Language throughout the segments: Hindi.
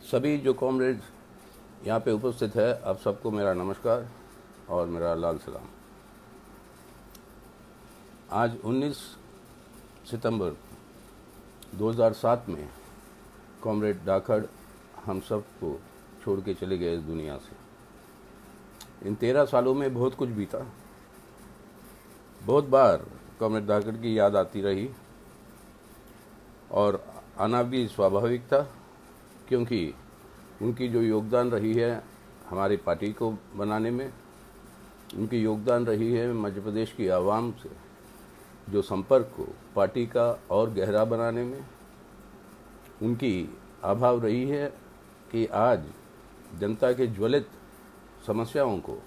सभी जो कॉमरेड्स यहाँ पे उपस्थित है, आप सबको मेरा नमस्कार और मेरा लाल सलाम। आज 19 सितंबर 2007 में कॉमरेड धाकड़ हम सबको छोड़ के चले गए इस दुनिया से। इन 13 सालों में बहुत कुछ बीता। बहुत बार कॉमरेड धाकड़ की याद आती रही और आना भी स्वाभाविक था, क्योंकि उनकी जो योगदान रही है हमारी पार्टी को बनाने में, उनकी योगदान रही है मध्य प्रदेश की आवाम से जो संपर्क को पार्टी का और गहरा बनाने में, उनकी अभाव रही है कि आज जनता के ज्वलित समस्याओं को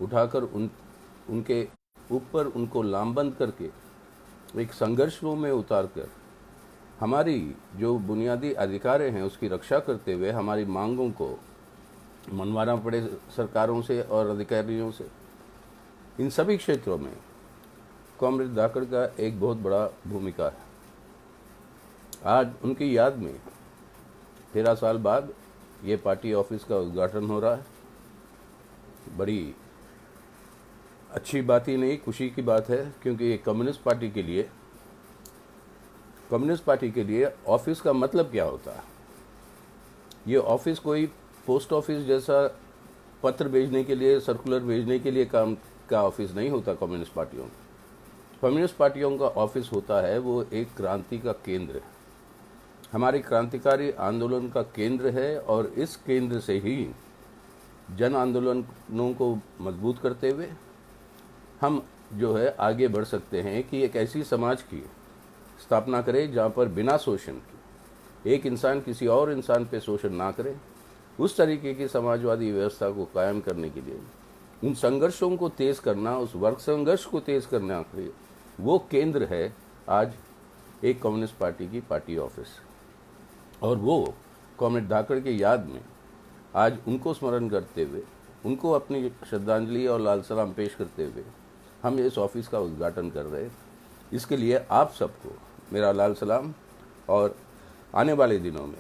उठाकर उनके ऊपर उनको लामबंद करके एक संघर्षों में उतारकर हमारी जो बुनियादी अधिकार हैं उसकी रक्षा करते हुए हमारी मांगों को मनवाना पड़े सरकारों से और अधिकारियों से। इन सभी क्षेत्रों में कॉमरेड धाकड़ का एक बहुत बड़ा भूमिका है। आज उनकी याद में 13 साल बाद ये पार्टी ऑफिस का उद्घाटन हो रहा है। बड़ी अच्छी बात ही नहीं, खुशी की बात है, क्योंकि ये कम्युनिस्ट पार्टी के लिए ऑफिस का मतलब क्या होता है। ये ऑफिस कोई पोस्ट ऑफिस जैसा पत्र भेजने के लिए, सर्कुलर भेजने के लिए काम का ऑफिस नहीं होता। कम्युनिस्ट पार्टियों का ऑफिस होता है वो एक क्रांति का केंद्र है, हमारी क्रांतिकारी आंदोलन का केंद्र है। और इस केंद्र से ही जन आंदोलनों को मजबूत करते हुए हम जो है आगे बढ़ सकते हैं कि एक ऐसी समाज की स्थापना करें जहाँ पर बिना शोषण के एक इंसान किसी और इंसान पे शोषण ना करे। उस तरीके की समाजवादी व्यवस्था को कायम करने के लिए उन संघर्षों को तेज करना, उस वर्ग संघर्ष को तेज करना, वो केंद्र है आज एक कम्युनिस्ट पार्टी की पार्टी ऑफिस। और वो कॉमरेड धाकड़ की याद में आज उनको स्मरण करते हुए, उनको अपनी श्रद्धांजलि और लाल सलाम पेश करते हुए हम इस ऑफिस का उद्घाटन कर रहे हैं। इसके लिए आप सबको मेरा लाल सलाम। और आने वाले दिनों में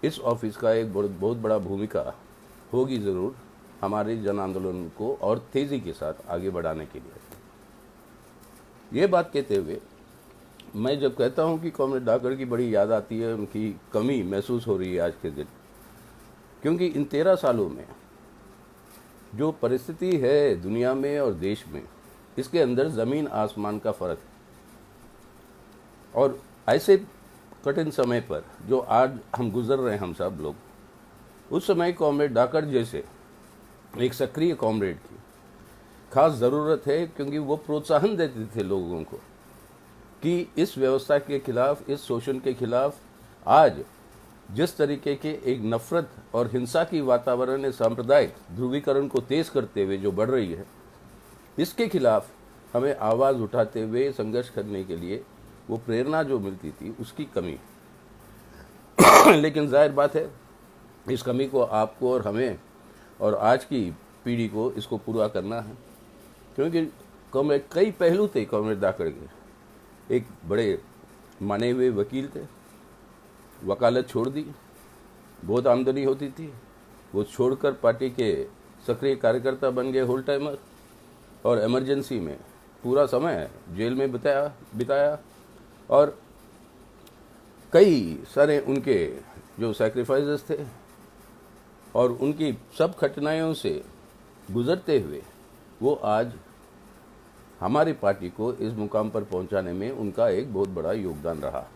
इस ऑफिस का एक बहुत बड़ा भूमिका होगी ज़रूर हमारे जन आंदोलन को और तेज़ी के साथ आगे बढ़ाने के लिए। ये बात कहते हुए मैं जब कहता हूँ कि कॉमरेड धाकड़ की बड़ी याद आती है, उनकी कमी महसूस हो रही है आज के दिन, क्योंकि इन 13 सालों में जो परिस्थिति है दुनिया में और देश में, इसके अंदर ज़मीन आसमान का फ़र्क है। और ऐसे कठिन समय पर जो आज हम गुजर रहे हैं हम सब लोग, उस समय कॉमरेड धाकड़ जैसे एक सक्रिय कॉमरेड की खास ज़रूरत है, क्योंकि वो प्रोत्साहन देते थे लोगों को कि इस व्यवस्था के खिलाफ, इस शोषण के खिलाफ आज जिस तरीके के एक नफरत और हिंसा की वातावरण है, सांप्रदायिक ध्रुवीकरण को तेज करते हुए जो बढ़ रही है, इसके खिलाफ हमें आवाज़ उठाते हुए संघर्ष करने के लिए वो प्रेरणा जो मिलती थी उसकी कमी लेकिन जाहिर बात है इस कमी को आपको और हमें और आज की पीढ़ी को इसको पूरा करना है, क्योंकि कई पहलू थे कॉमरेड धाकड़ के। एक बड़े माने हुए वकील थे, वकालत छोड़ दी, बहुत आमदनी होती थी, वो छोड़कर पार्टी के सक्रिय कार्यकर्ता बन गए, होल टाइमर, और इमरजेंसी में पूरा समय जेल में बिताया। और कई सारे उनके जो सैक्रिफाइसेस थे और उनकी सब कठिनाइयों से गुजरते हुए वो आज हमारी पार्टी को इस मुकाम पर पहुंचाने में उनका एक बहुत बड़ा योगदान रहा।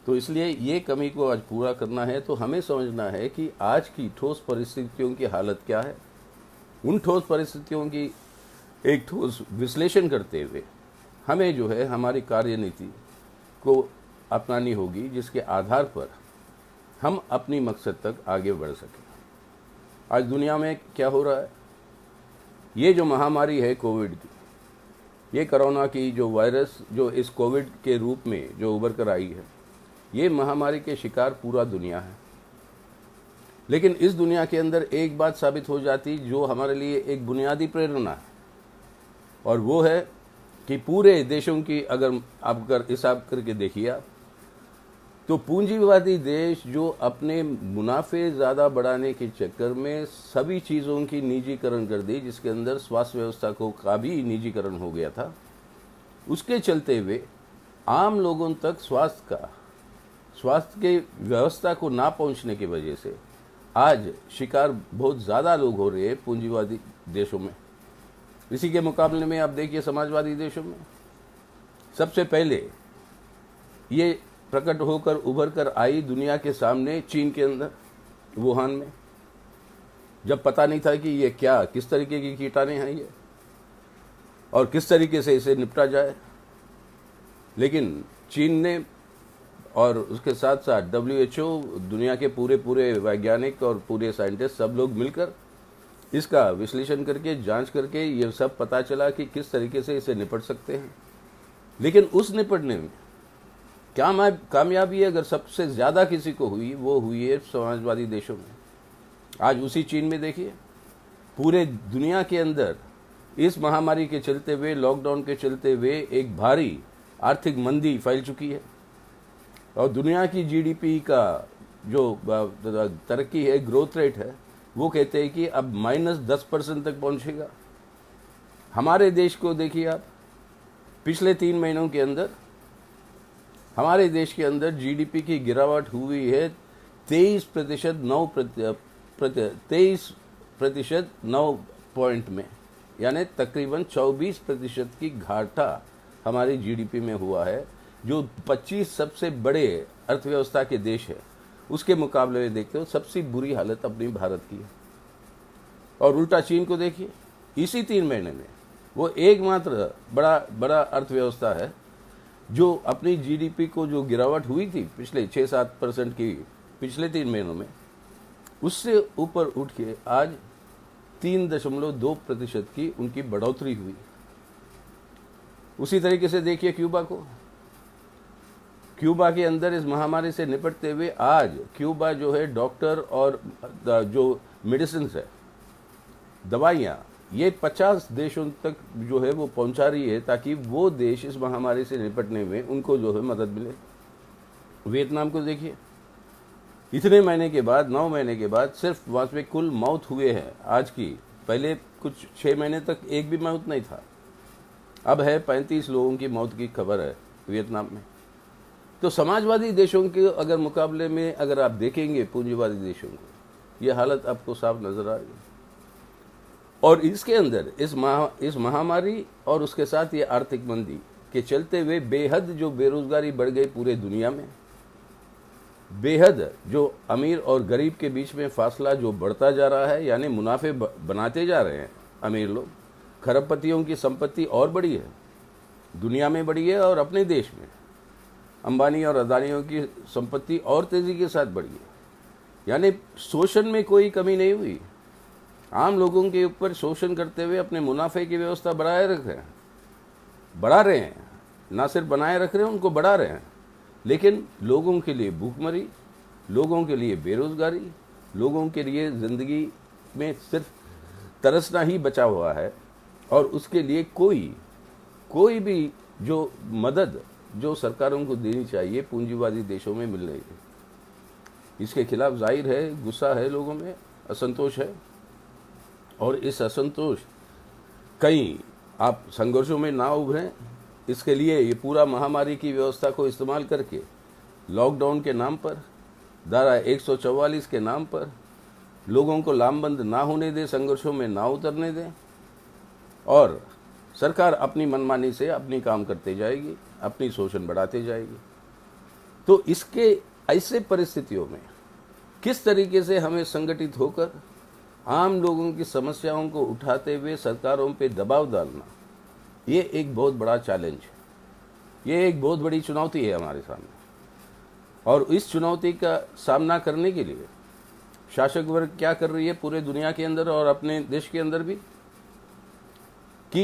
तो इसलिए ये कमी को आज पूरा करना है तो हमें समझना है कि आज की ठोस परिस्थितियों की हालत क्या है। उन ठोस परिस्थितियों की एक ठोस विश्लेषण करते हुए हमें जो है हमारी कार्यनीति को अपनानी होगी, जिसके आधार पर हम अपनी मकसद तक आगे बढ़ सकें। आज दुनिया में क्या हो रहा है, ये जो महामारी है कोविड की, ये कोरोना की जो वायरस जो इस कोविड के रूप में जो उभर कर आई है, ये महामारी के शिकार पूरा दुनिया है। लेकिन इस दुनिया के अंदर एक बात साबित हो जाती जो हमारे लिए एक बुनियादी प्रेरणा है, और वो है कि पूरे देशों की अगर आप हिसाब करके देखिए आप, तो पूंजीवादी देश जो अपने मुनाफे ज़्यादा बढ़ाने के चक्कर में सभी चीज़ों की निजीकरण कर दी, जिसके अंदर स्वास्थ्य व्यवस्था को का भी निजीकरण हो गया था, उसके चलते हुए आम लोगों तक स्वास्थ्य के व्यवस्था को ना पहुंचने की वजह से आज शिकार बहुत ज़्यादा लोग हो रहे हैं पूंजीवादी देशों में। इसी के मुकाबले में आप देखिए समाजवादी देशों में सबसे पहले ये प्रकट होकर उभर कर आई दुनिया के सामने चीन के अंदर, वुहान में, जब पता नहीं था कि ये क्या किस तरीके की कीटाणु हैं ये और किस तरीके से इसे निपटा जाए। लेकिन चीन ने और उसके साथ साथ WHO, दुनिया के पूरे वैज्ञानिक और पूरे साइंटिस्ट सब लोग मिलकर इसका विश्लेषण करके जांच करके ये सब पता चला कि किस तरीके से इसे निपट सकते हैं। लेकिन उस निपटने में क्या कामयाबी अगर सबसे ज़्यादा किसी को हुई, वो हुई है समाजवादी देशों में। आज उसी चीन में देखिए पूरे दुनिया के अंदर इस महामारी के चलते हुए, लॉकडाउन के चलते हुए एक भारी आर्थिक मंदी फैल चुकी है और दुनिया की GDP का जो तरक्की है, ग्रोथ रेट है, वो कहते हैं कि अब -10% तक पहुंचेगा। हमारे देश को देखिए आप, पिछले 3 महीनों के अंदर हमारे देश के अंदर GDP की गिरावट हुई है 23% 9 पॉइंट में, यानी तकरीबन 24% की घाटा हमारी GDP में हुआ है, जो 25 सबसे बड़े अर्थव्यवस्था के देश है उसके मुकाबले में देखते हो सबसे बुरी हालत अपनी भारत की है। और उल्टा चीन को देखिए, इसी 3 महीने में वो एकमात्र बड़ा अर्थव्यवस्था है जो अपनी GDP को जो गिरावट हुई थी पिछले 6-7% की पिछले 3 महीनों में, उससे ऊपर उठ के आज 3.2% की उनकी बढ़ोतरी हुई। उसी तरीके से देखिए क्यूबा को, क्यूबा के अंदर इस महामारी से निपटते हुए आज क्यूबा जो है डॉक्टर और जो मेडिसिन है, दवाइयाँ, ये 50 देशों तक जो है वो पहुंचा रही है ताकि वो देश इस महामारी से निपटने में उनको जो है मदद मिले। वियतनाम को देखिए, इतने महीने के बाद, 9 महीने के बाद सिर्फ वहाँ पे कुल मौत हुए हैं आज की, पहले कुछ 6 महीने तक एक भी मौत नहीं था, अब है 35 लोगों की मौत की खबर है वियतनाम में। तो समाजवादी देशों के अगर मुकाबले में अगर आप देखेंगे पूंजीवादी देशों को, ये हालत आपको साफ नजर आ रही है। और इसके अंदर इस महामारी और उसके साथ ये आर्थिक मंदी के चलते हुए बेहद जो बेरोजगारी बढ़ गई पूरे दुनिया में, बेहद जो अमीर और गरीब के बीच में फासला जो बढ़ता जा रहा है, यानी मुनाफे बनाते जा रहे हैं अमीर लोग, खरबपतियों की संपत्ति और बढ़ी है, दुनिया में बढ़ी है और अपने देश में अंबानी और अदानियों की संपत्ति और तेजी के साथ बढ़ी है। यानी शोषण में कोई कमी नहीं हुई, आम लोगों के ऊपर शोषण करते हुए अपने मुनाफे की व्यवस्था बढ़ा रहे हैं, ना सिर्फ बनाए रख रहे हैं, उनको बढ़ा रहे हैं। लेकिन लोगों के लिए भूखमरी, लोगों के लिए बेरोजगारी, लोगों के लिए ज़िंदगी में सिर्फ तरसना ही बचा हुआ है और उसके लिए कोई भी जो मदद जो सरकारों को देनी चाहिए पूंजीवादी देशों में मिल रही है। इसके खिलाफ जाहिर है गुस्सा है, लोगों में असंतोष है और इस असंतोष कहीं आप संघर्षों में ना उभरें, इसके लिए ये पूरा महामारी की व्यवस्था को इस्तेमाल करके लॉकडाउन के नाम पर, धारा 144 के नाम पर लोगों को लामबंद ना होने दें, संघर्षों में ना उतरने दें और सरकार अपनी मनमानी से अपनी काम करते जाएगी, अपनी शोषण बढ़ाते जाएगी। तो इसके ऐसे परिस्थितियों में किस तरीके से हमें संगठित होकर आम लोगों की समस्याओं को उठाते हुए सरकारों पे दबाव डालना, ये एक बहुत बड़ा चैलेंज है, ये एक बहुत बड़ी चुनौती है हमारे सामने। और इस चुनौती का सामना करने के लिए शासक वर्ग क्या कर रही है पूरे दुनिया के अंदर और अपने देश के अंदर भी, कि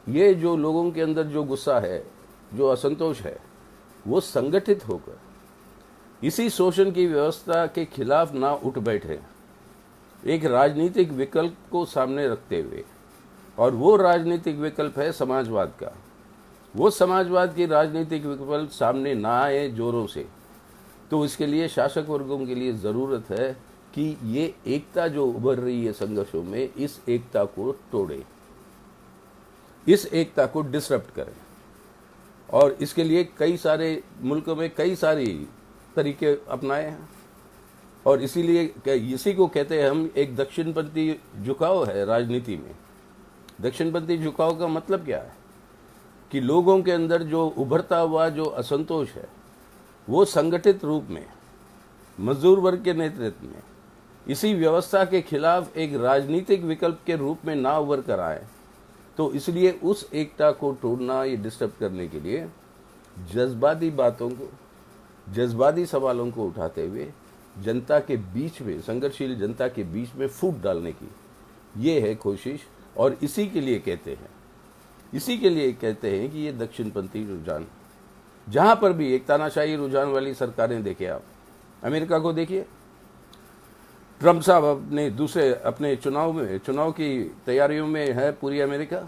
ये जो लोगों के अंदर जो गुस्सा है, जो असंतोष है, वो संगठित होकर इसी शोषण की व्यवस्था के खिलाफ ना उठ बैठे, एक राजनीतिक विकल्प को सामने रखते हुए। और वो राजनीतिक विकल्प है समाजवाद का। वो समाजवाद की राजनीतिक विकल्प सामने ना आए जोरों से तो इसके लिए शासक वर्गों के लिए ज़रूरत है कि ये एकता जो उभर रही है संघर्षों में, इस एकता को तोड़े, इस एकता को डिसरप्ट करें। और इसके लिए कई सारे मुल्कों में कई सारी तरीके अपनाए हैं, और इसीलिए इसी को कहते हैं हम एक दक्षिणपंथी झुकाव है राजनीति में। दक्षिणपंथी झुकाव का मतलब क्या है कि लोगों के अंदर जो उभरता हुआ जो असंतोष है वो संगठित रूप में मजदूर वर्ग के नेतृत्व में इसी व्यवस्था के खिलाफ एक राजनीतिक विकल्प के रूप में ना उभर कर आए। तो इसलिए उस एकता को तोड़ना, ये डिस्टर्ब करने के लिए जज्बाती बातों को, जज्बाती सवालों को उठाते हुए जनता के बीच में, संघर्षशील जनता के बीच में फूट डालने की ये है कोशिश। और इसी के लिए कहते हैं कि ये दक्षिणपंथी रुझान, जहां पर भी एक तानाशाही रुझान वाली सरकारें देखें, आप अमेरिका को देखिए, ट्रम्प साहब अपने चुनाव की तैयारियों में है पूरी अमेरिका।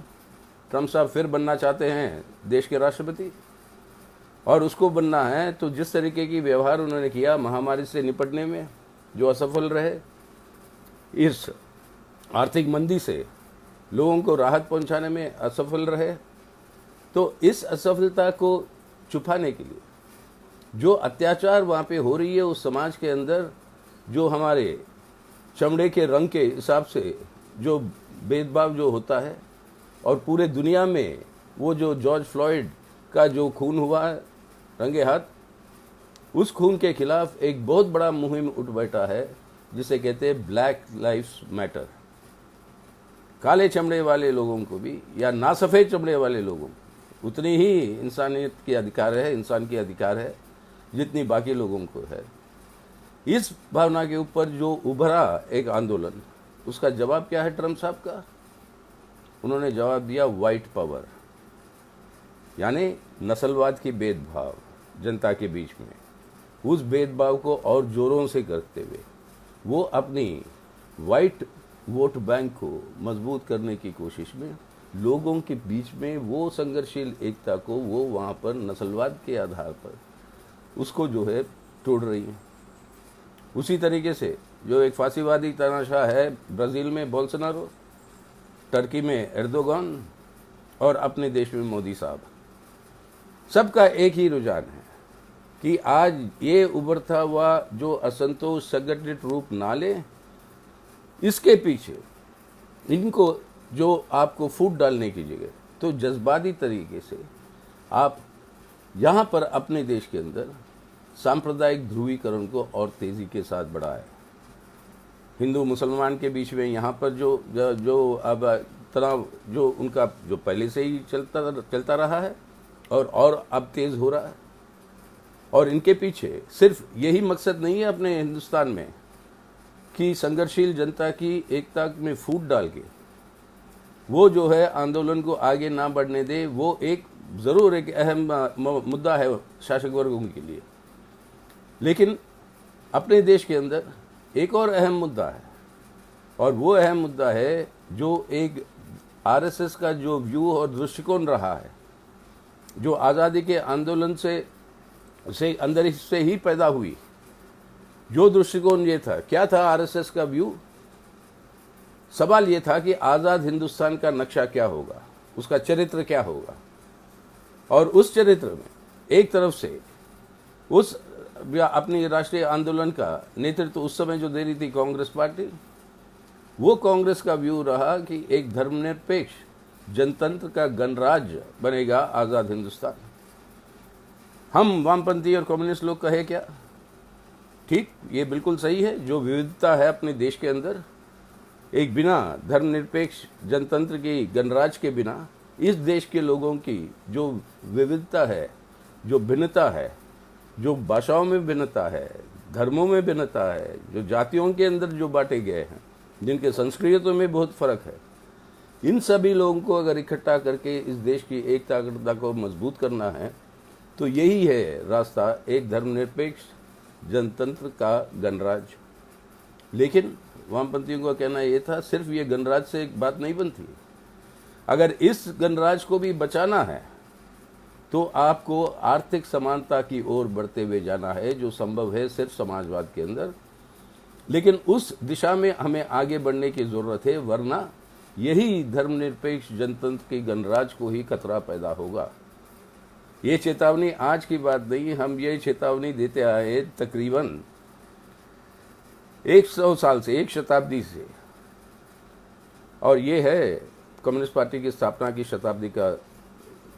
ट्रम्प साहब फिर बनना चाहते हैं देश के राष्ट्रपति, और उसको बनना है तो जिस तरीके की व्यवहार उन्होंने किया महामारी से निपटने में, जो असफल रहे, इस आर्थिक मंदी से लोगों को राहत पहुंचाने में असफल रहे, तो इस असफलता को छुपाने के लिए जो अत्याचार वहाँ पे हो रही है उस समाज के अंदर, जो हमारे चमड़े के रंग के हिसाब से जो भेदभाव जो होता है, और पूरे दुनिया में वो जो जॉर्ज फ्लॉयड का जो खून हुआ है रंगे हाथ, उस खून के खिलाफ एक बहुत बड़ा मुहिम उठ बैठा है जिसे कहते हैं ब्लैक लाइव्स मैटर। काले चमड़े वाले लोगों को भी या ना सफ़ेद चमड़े वाले लोगों को उतनी ही इंसानियत के अधिकार है, इंसान के अधिकार है जितनी बाकी लोगों को है। इस भावना के ऊपर जो उभरा एक आंदोलन, उसका जवाब क्या है ट्रम्प साहब का? उन्होंने जवाब दिया वाइट पावर, यानी नस्लवाद की भेदभाव जनता के बीच में। उस भेदभाव को और जोरों से करते हुए वो अपनी वाइट वोट बैंक को मजबूत करने की कोशिश में लोगों के बीच में वो संघर्षशील एकता को वो वहाँ पर नस्लवाद के आधार पर उसको जो है तोड़ रही है। उसी तरीके से जो एक फांसीवादी तानाशाह है ब्राज़ील में बोल्सोनारो, टर्की में एर्दोगान, और अपने देश में मोदी साहब, सबका एक ही रुझान है कि आज ये उभरता हुआ जो असंतोष संगठित रूप ना ले, इसके पीछे इनको जो आपको फूट डालने की जगह तो जज्बाती तरीके से आप यहाँ पर अपने देश के अंदर सांप्रदायिक ध्रुवीकरण को और तेज़ी के साथ बढ़ाए। हिंदू मुसलमान के बीच में यहाँ पर जो अब तनाव जो उनका जो पहले से ही चलता रहा है और अब तेज़ हो रहा है, और इनके पीछे सिर्फ यही मकसद नहीं है अपने हिंदुस्तान में कि संघर्षशील जनता की एकता में फूट डाल के वो जो है आंदोलन को आगे ना बढ़ने दे। वो एक ज़रूर एक अहम मुद्दा है शासक वर्गों के लिए, लेकिन अपने देश के अंदर एक और अहम मुद्दा है, और वो अहम मुद्दा है जो एक आरएसएस का जो व्यू और दृष्टिकोण रहा है, जो आज़ादी के आंदोलन से अंदर से ही पैदा हुई। जो दृष्टिकोण ये था, क्या था आरएसएस का व्यू? सवाल ये था कि आज़ाद हिंदुस्तान का नक्शा क्या होगा, उसका चरित्र क्या होगा। और उस चरित्र में एक तरफ से उस अपनी राष्ट्रीय आंदोलन का नेतृत्व उस समय जो दे रही थी कांग्रेस पार्टी, वो कांग्रेस का व्यू रहा कि एक धर्मनिरपेक्ष जनतंत्र का गणराज्य बनेगा आज़ाद हिंदुस्तान। हम वामपंथी और कम्युनिस्ट लोग कहे क्या, ठीक, ये बिल्कुल सही है। जो विविधता है अपने देश के अंदर, एक बिना धर्मनिरपेक्ष जनतंत्र की गणराज्य के बिना इस देश के लोगों की जो विविधता है, जो भिन्नता है, जो भाषाओं में भिन्नता है, धर्मों में भिन्नता है, जो जातियों के अंदर जो बांटे गए हैं, जिनके संस्कृतियों में बहुत फर्क है, इन सभी लोगों को अगर इकट्ठा करके इस देश की एकता को मजबूत करना है तो यही है रास्ता, एक धर्मनिरपेक्ष जनतंत्र का गणराज्य। लेकिन वामपंथियों का कहना ये था सिर्फ ये गणराज्य से एक बात नहीं बनती। अगर इस गणराज्य को भी बचाना है तो आपको आर्थिक समानता की ओर बढ़ते हुए जाना है, जो संभव है सिर्फ समाजवाद के अंदर। लेकिन उस दिशा में हमें आगे बढ़ने की ज़रूरत है, वरना यही धर्मनिरपेक्ष जनतंत्र के गणराज को ही खतरा पैदा होगा। ये चेतावनी आज की बात नहीं, हम ये चेतावनी देते आए हैं तकरीबन 100 साल से, 1 शताब्दी से। और ये है कम्युनिस्ट पार्टी की स्थापना की शताब्दी का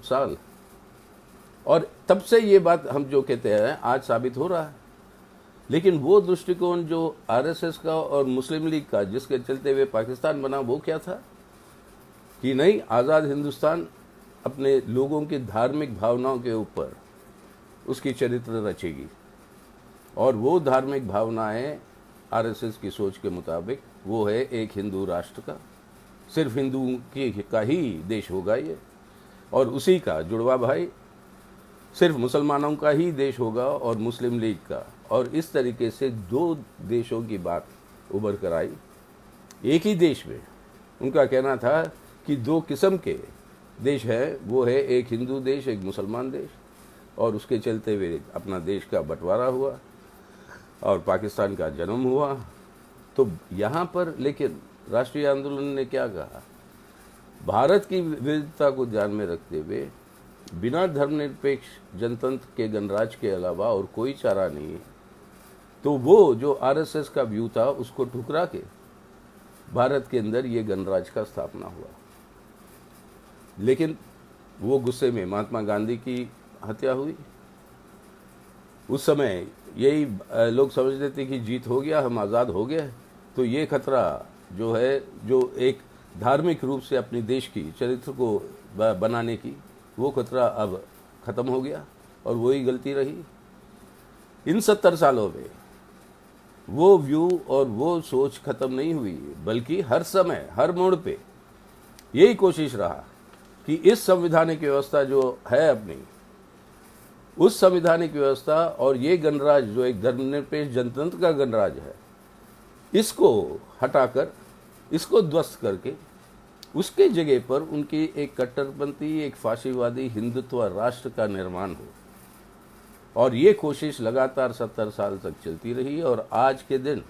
साल, और तब से ये बात हम जो कहते हैं आज साबित हो रहा है। लेकिन वो दृष्टिकोण जो आरएसएस का और मुस्लिम लीग का, जिसके चलते हुए पाकिस्तान बना, वो क्या था कि नहीं, आज़ाद हिंदुस्तान अपने लोगों की धार्मिक भावनाओं के ऊपर उसकी चरित्र रचेगी, और वो धार्मिक भावनाएं आरएसएस की सोच के मुताबिक वो है एक हिंदू राष्ट्र का, सिर्फ हिंदुओं का ही देश होगा ये, और उसी का जुड़वा भाई सिर्फ मुसलमानों का ही देश होगा और मुस्लिम लीग का। और इस तरीके से 2 देशों की बात उभर कर आई एक ही देश में। उनका कहना था कि 2 किस्म के देश है, वो है एक हिंदू देश, एक मुसलमान देश, और उसके चलते हुए अपना देश का बंटवारा हुआ और पाकिस्तान का जन्म हुआ। तो यहाँ पर लेकिन राष्ट्रीय आंदोलन ने क्या कहा, भारत की विविधता को ध्यान में रखते हुए बिना धर्मनिरपेक्ष जनतंत्र के गणराज के अलावा और कोई चारा नहीं है। तो वो जो आरएसएस का व्यू था उसको ठुकरा के भारत के अंदर ये गणराज का स्थापना हुआ। लेकिन वो गुस्से में महात्मा गांधी की हत्या हुई। उस समय यही लोग समझते थे कि जीत हो गया, हम आज़ाद हो गए। तो ये खतरा जो है, जो एक धार्मिक रूप से अपने देश की चरित्र को बनाने की, वो खतरा अब ख़त्म हो गया, और वही गलती रही। इन 70 सालों में वो व्यू और वो सोच खत्म नहीं हुई, बल्कि हर समय हर मोड़ पे यही कोशिश रहा कि इस संवैधानिक व्यवस्था जो है अपनी, उस संवैधानिक व्यवस्था और ये गणराज जो एक धर्मनिरपेक्ष जनतंत्र का गणराज है, इसको हटाकर, इसको ध्वस्त करके उसके जगह पर उनकी एक कट्टरपंथी, एक फाशीवादी हिंदुत्व राष्ट्र का निर्माण हो। और ये कोशिश लगातार 70 साल तक चलती रही। और आज के दिन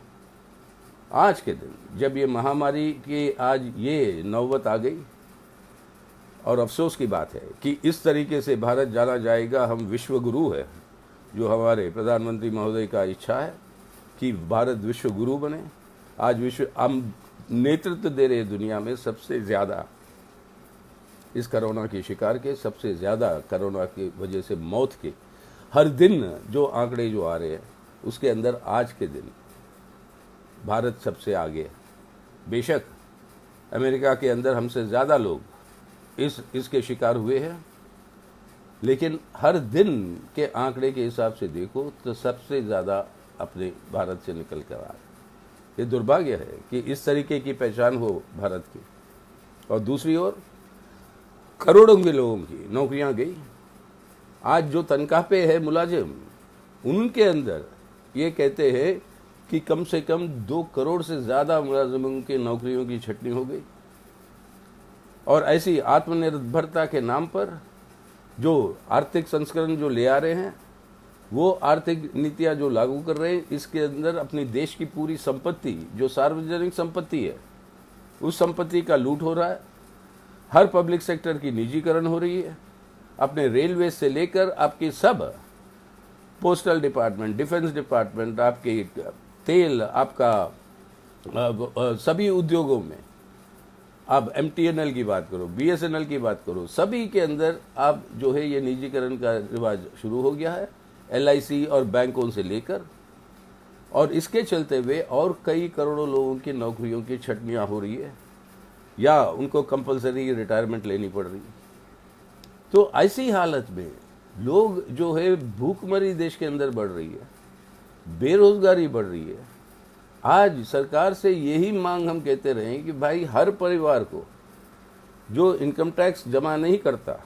जब ये महामारी की आज ये नौबत आ गई, और अफसोस की बात है कि इस तरीके से भारत जाना जाएगा। हम विश्व गुरु है, जो हमारे प्रधानमंत्री महोदय का इच्छा है कि भारत विश्व गुरु बने। आज विश्व हम नेतृत्व दे रहे दुनिया में सबसे ज़्यादा इस कोरोना के शिकार के, सबसे ज़्यादा कोरोना की वजह से मौत के हर दिन जो आंकड़े जो आ रहे हैं, उसके अंदर आज के दिन भारत सबसे आगे है। बेशक अमेरिका के अंदर हमसे ज़्यादा लोग इसके शिकार हुए हैं, लेकिन हर दिन के आंकड़े के हिसाब से देखो तो सबसे ज़्यादा अपने भारत से निकल कर आ रहे। ये दुर्भाग्य है कि इस तरीके की पहचान हो भारत की। और दूसरी ओर करोड़ों के लोगों की नौकरियां गई। आज जो तनख्वाह पे है मुलाजिम, उनके अंदर ये कहते हैं कि कम से कम 2 करोड़ से ज़्यादा मुलाजिमों की नौकरियों की छटनी हो गई। और ऐसी आत्मनिर्भरता के नाम पर जो आर्थिक संस्करण जो ले आ रहे हैं, वो आर्थिक नीतियाँ जो लागू कर रहे हैं, इसके अंदर अपनी देश की पूरी संपत्ति जो सार्वजनिक संपत्ति है, उस संपत्ति का लूट हो रहा है। हर पब्लिक सेक्टर की निजीकरण हो रही है। अपने रेलवे से लेकर आपके सब पोस्टल डिपार्टमेंट, डिफेंस डिपार्टमेंट, आपके तेल, आपका सभी उद्योगों में, आप MTNL की बात करो, BSNL की बात करो, सभी के अंदर आप जो है ये निजीकरण का रिवाज शुरू हो गया है, LIC और बैंकों से लेकर। और इसके चलते हुए और कई करोड़ों लोगों की नौकरियों की छटनियाँ हो रही है, या उनको कंपलसरी रिटायरमेंट लेनी पड़ रही है। तो ऐसी हालत में लोग जो है, भूखमरी देश के अंदर बढ़ रही है, बेरोजगारी बढ़ रही है। आज सरकार से यही मांग हम कहते रहे कि भाई हर परिवार को जो इनकम टैक्स जमा नहीं करता,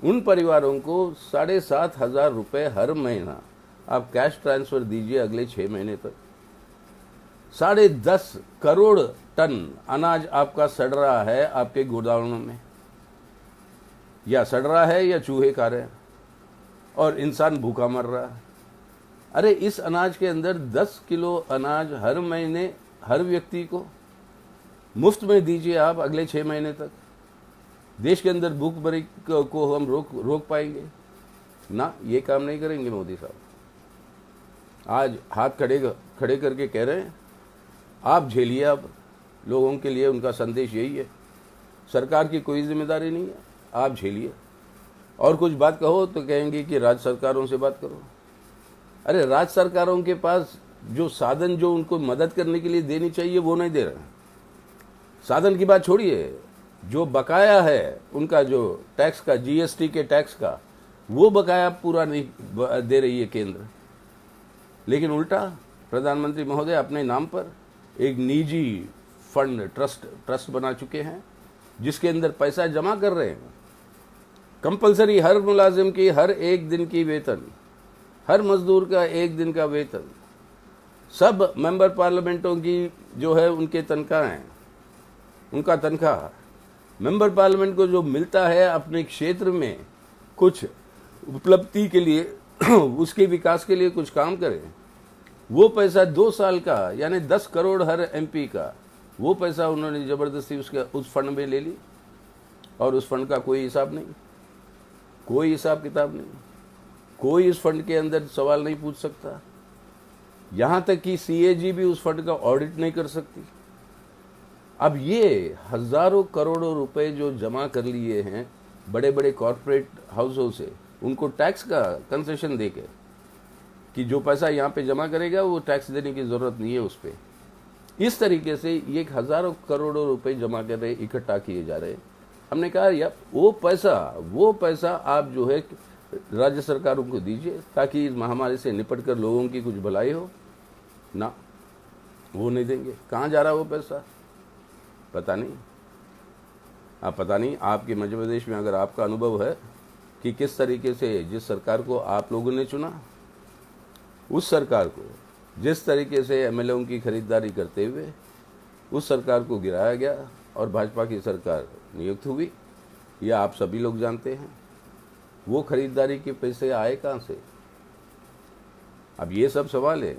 उन परिवारों को 7,500 रुपये हर महीना आप कैश ट्रांसफ़र दीजिए अगले 6 महीने तक। 10.5 करोड़ टन अनाज आपका सड़ रहा है आपके गोदामों में। या सड़ रहा है या चूहे खा रहे हैं और इंसान भूखा मर रहा है। अरे इस अनाज के अंदर 10 किलो अनाज हर महीने हर व्यक्ति को मुफ्त में दीजिए आप अगले 6 महीने तक। देश के अंदर भूखमरी को हम रोक पाएंगे ना? ये काम नहीं करेंगे मोदी साहब। आज हाथ खड़े करके कह रहे हैं आप झेलिए। अब लोगों के लिए उनका संदेश यही है, सरकार की कोई जिम्मेदारी नहीं है, आप झेलिए। और कुछ बात कहो तो कहेंगे कि राज्य सरकारों से बात करो। अरे राज्य सरकारों के पास जो साधन जो उनको मदद करने के लिए देनी चाहिए वो नहीं दे रहे। साधन की बात छोड़िए, जो बकाया है उनका, जो टैक्स का, जीएसटी के टैक्स का, वो बकाया पूरा नहीं दे रही है केंद्र। लेकिन उल्टा प्रधानमंत्री महोदय अपने नाम पर एक निजी फंड ट्रस्ट बना चुके हैं जिसके अंदर पैसा जमा कर रहे हैं। कंपलसरी हर मुलाजिम की हर एक दिन की वेतन, हर मजदूर का एक दिन का वेतन, सब मेंबर पार्लियामेंटों की जो है उनके तनख्वाहें, उनका तनख्वाह, मेंबर पार्लियामेंट को जो मिलता है अपने क्षेत्र में कुछ उपलब्धि के लिए उसके विकास के लिए कुछ काम करें, वो पैसा 2 साल का यानी 10 करोड़ हर एमपी का, वो पैसा उन्होंने ज़बरदस्ती उस फंड में ले ली। और उस फंड का कोई हिसाब नहीं, कोई हिसाब किताब नहीं, कोई इस फंड के अंदर सवाल नहीं पूछ सकता। यहाँ तक कि सीएजी भी उस फंड का ऑडिट नहीं कर सकती। अब ये हजारों करोड़ों रुपए जो जमा कर लिए हैं बड़े बड़े कॉरपोरेट हाउसों से, उनको टैक्स का कंसेशन देके कि जो पैसा यहाँ पे जमा करेगा वो टैक्स देने की ज़रूरत नहीं है उस पर, इस तरीके से ये हजारों करोड़ों रुपए जमा कर रहे, इकट्ठा किए जा रहे। हमने कहा यार वो पैसा आप जो है राज्य सरकारों को दीजिए ताकि इस महामारी से निपट कर लोगों की कुछ भलाई हो ना, वो नहीं देंगे। कहाँ जा रहा वो पैसा पता नहीं। पता नहीं आपके मध्य प्रदेश में अगर आपका अनुभव है कि किस तरीके से जिस सरकार को आप लोगों ने चुना, उस सरकार को जिस तरीके से एमएलएओं की खरीदारी करते हुए उस सरकार को गिराया गया और भाजपा की सरकार नियुक्त हुई, यह आप सभी लोग जानते हैं। वो खरीदारी के पैसे आए कहाँ से? अब ये सब सवाल है,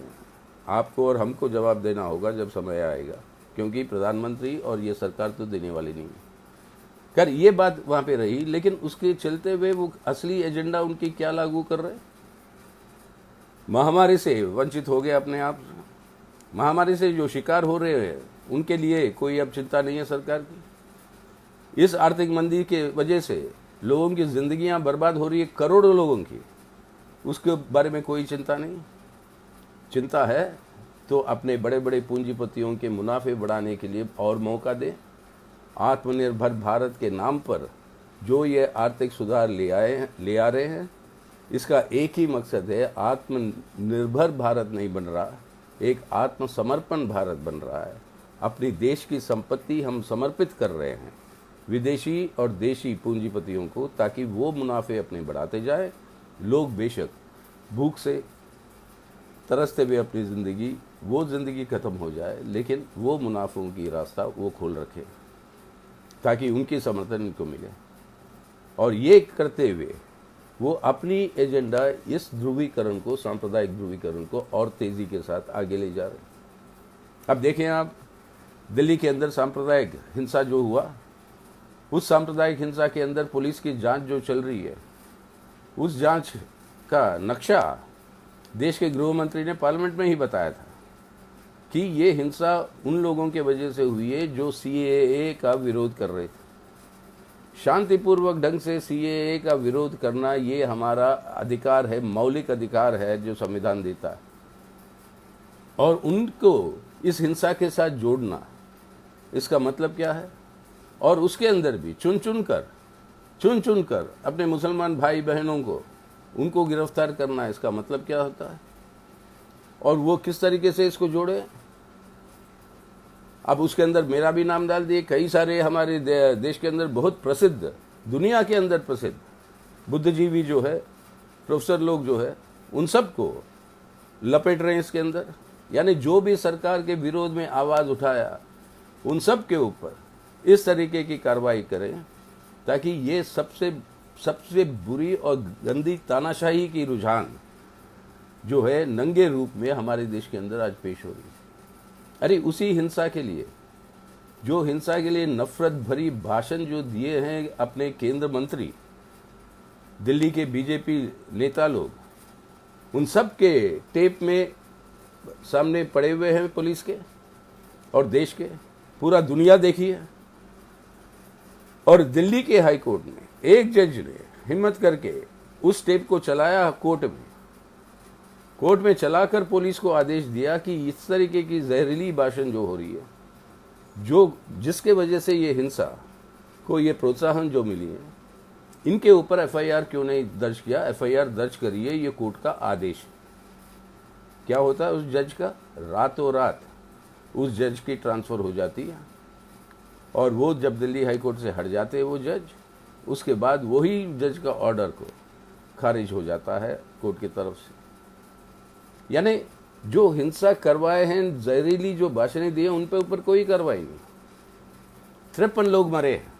आपको और हमको जवाब देना होगा जब समय आएगा, क्योंकि प्रधानमंत्री और ये सरकार तो देने वाली नहीं है। कर ये बात वहाँ पे रही, लेकिन उसके चलते हुए वो असली एजेंडा उनकी क्या लागू कर रहे हैं? महामारी से वंचित हो गए अपने आप, महामारी से जो शिकार हो रहे हैं उनके लिए कोई अब चिंता नहीं है सरकार की। इस आर्थिक मंदी के वजह से लोगों की जिंदगियां बर्बाद हो रही है, करोड़ों लोगों की, उसके बारे में कोई चिंता नहीं। चिंता है तो अपने बड़े बड़े पूंजीपतियों के मुनाफे बढ़ाने के लिए और मौका दें। आत्मनिर्भर भारत के नाम पर जो ये आर्थिक सुधार ले आ रहे हैं, इसका एक ही मकसद है, आत्मनिर्भर भारत नहीं बन रहा, एक आत्मसमर्पण भारत बन रहा है। अपनी देश की संपत्ति हम समर्पित कर रहे हैं विदेशी और देशी पूंजीपतियों को, ताकि वो मुनाफे अपने बढ़ाते जाए। लोग बेशक भूख से तरसते हुए अपनी ज़िंदगी ख़त्म हो जाए, लेकिन वो मुनाफों की रास्ता वो खोल रखे ताकि उनकी समर्थन इनको मिले। और ये करते हुए वो अपनी एजेंडा, इस ध्रुवीकरण को, सांप्रदायिक ध्रुवीकरण को और तेज़ी के साथ आगे ले जा रहे हैं। अब देखें आप, दिल्ली के अंदर सांप्रदायिक हिंसा जो हुआ, उस सांप्रदायिक हिंसा के अंदर पुलिस की जांच जो चल रही है, उस जांच का नक्शा देश के गृह मंत्री ने पार्लियामेंट में ही बताया था कि ये हिंसा उन लोगों के वजह से हुई है जो सीएए का विरोध कर रहे थे। शांतिपूर्वक ढंग से सीएए का विरोध करना ये हमारा अधिकार है, मौलिक अधिकार है जो संविधान देता है। और उनको इस हिंसा के साथ जोड़ना, इसका मतलब क्या है? और उसके अंदर भी चुन चुन कर अपने मुसलमान भाई बहनों को, उनको गिरफ्तार करना, इसका मतलब क्या होता है? और वो किस तरीके से इसको जोड़े? अब उसके अंदर मेरा भी नाम डाल दिए। कई सारे हमारे देश के अंदर बहुत प्रसिद्ध, दुनिया के अंदर प्रसिद्ध बुद्धिजीवी जो है, प्रोफेसर लोग जो है, उन सबको लपेट रहे हैं इसके अंदर। यानी जो भी सरकार के विरोध में आवाज़ उठाया, उन सब के ऊपर इस तरीके की कार्रवाई करें ताकि ये सबसे सबसे बुरी और गंदी तानाशाही की रुझान जो है नंगे रूप में हमारे देश के अंदर आज पेश हो रही है। अरे उसी हिंसा के लिए, जो हिंसा के लिए नफरत भरी भाषण जो दिए हैं अपने केंद्र मंत्री, दिल्ली के बीजेपी नेता लोग, उन सब के टेप में सामने पड़े हुए हैं पुलिस के और देश के, पूरा दुनिया देखी है। और दिल्ली के हाई कोर्ट में एक जज ने हिम्मत करके उस टेप को चलाया कोर्ट में चलाकर पुलिस को आदेश दिया कि इस तरीके की जहरीली भाषण जो हो रही है, जो जिसके वजह से ये हिंसा को ये प्रोत्साहन जो मिली है, इनके ऊपर एफआईआर क्यों नहीं दर्ज किया? एफआईआर दर्ज करिए, ये कोर्ट का आदेश है। क्या होता है उस जज का? रातों रात उस जज की ट्रांसफर हो जाती है और वो जब दिल्ली हाई कोर्ट से हट जाते हैं वो जज, उसके बाद वही जज का ऑर्डर को खारिज हो जाता है कोर्ट की तरफ से। यानी जो हिंसा करवाए हैं, जहरीली जो भाषणें दी हैं, उन पे ऊपर कोई कार्रवाई नहीं। 53 लोग मरे हैं।